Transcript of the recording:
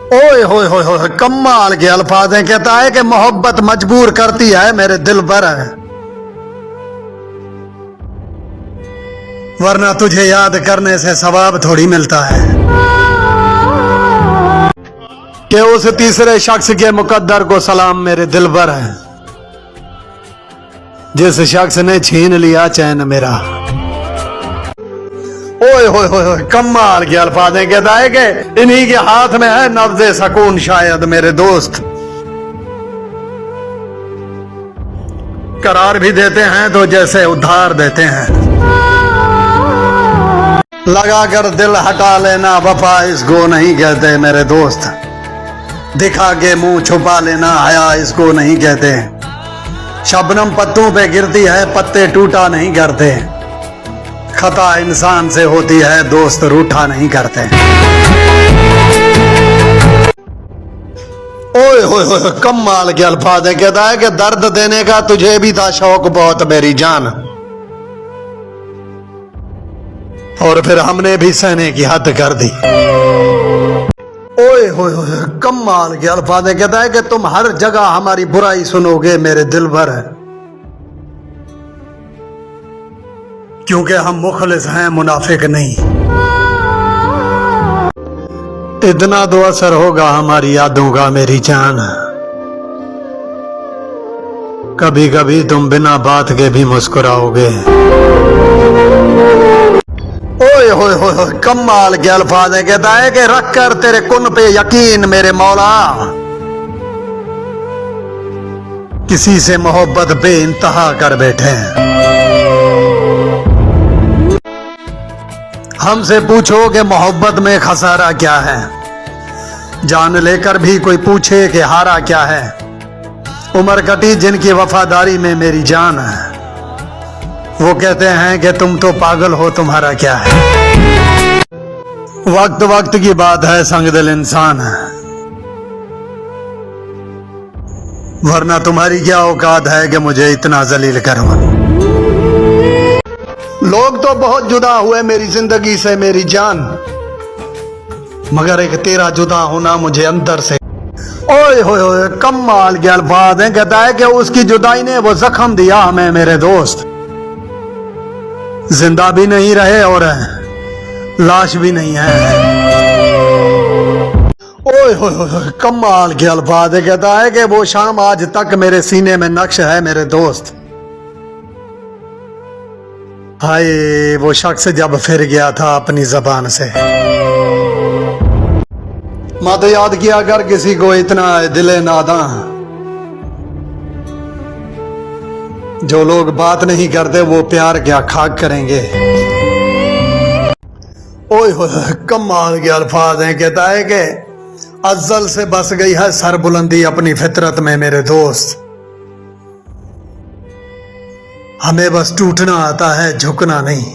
ओए होए होए होए, कमाल के अल्फाज हैं। कहता है कि मोहब्बत मजबूर करती है मेरे दिल पर, वरना तुझे याद करने से सवाब थोड़ी मिलता है। कि उस तीसरे शख्स के मुकद्दर को सलाम मेरे दिल पर है, जिस शख्स ने छीन लिया चैन मेरा। ओए होए होए होए, कमाल के अल्फाज हैं। कहता है कि इन्हीं के हाथ में है नब्ज़े सकून शायद मेरे दोस्त। करार भी देते हैं तो जैसे उधार देते हैं। लगा कर दिल हटा लेना वफा इसको नहीं कहते मेरे दोस्त। दिखा के मुंह छुपा लेना हया इसको नहीं कहते। शबनम पत्तों पे गिरती है पत्ते टूटा नहीं करते। खता इंसान से होती है दोस्त रूठा नहीं करते। ओए होए होए, कमाल के अल्फाज है। कहता है कि दर्द देने का तुझे भी था शौक बहुत मेरी जान, और फिर हमने भी सहने की हद कर दी। ओए होए होए, कमाल के अल्फाज है। कहता है कि तुम हर जगह हमारी बुराई सुनोगे मेरे दिल भर, क्योंकि हम मुखलिस हैं मुनाफिक नहीं। इतना तो असर होगा हमारी यादों का मेरी जान, कभी कभी तुम बिना बात के भी मुस्कुराओगे। ओए होए होए होए, कमाल के अल्फाज है। कहता है कि रख कर तेरे कुन पे यकीन मेरे मौला, किसी से मोहब्बत बेइंतहा कर बैठे हैं। हमसे पूछो कि मोहब्बत में खसारा क्या है, जान लेकर भी कोई पूछे कि हारा क्या है। उम्र कटी जिनकी वफादारी में मेरी जान है, वो कहते हैं कि तुम तो पागल हो तुम्हारा क्या है। वक्त वक्त की बात है संग दिल इंसान है, वरना तुम्हारी क्या औकात है कि मुझे इतना जलील करो। लोग तो बहुत जुदा हुए मेरी जिंदगी से मेरी जान, मगर एक तेरा जुदा होना मुझे अंदर से। ओए होए होए, कमाल के अल्फाज हैं। कहता है कि उसकी जुदाई ने वो जख्म दिया हमें मेरे दोस्त, जिंदा भी नहीं रहे और लाश भी नहीं है। ओए होए होए, कमाल के अल्फाज है। कहता है कि वो शाम आज तक मेरे सीने में नक्श है मेरे दोस्त। हाय वो शख्स जब फिर गया था अपनी जबान से। मत याद किया कर किसी को इतना दिले नादा, जो लोग बात नहीं करते वो प्यार क्या खाक करेंगे। ओए होए, कमाल के अल्फाज हैं। कहता है कि अज़्ज़ल से बस गई है सरबुलंदी अपनी फितरत में मेरे दोस्त, हमें बस टूटना आता है झुकना नहीं।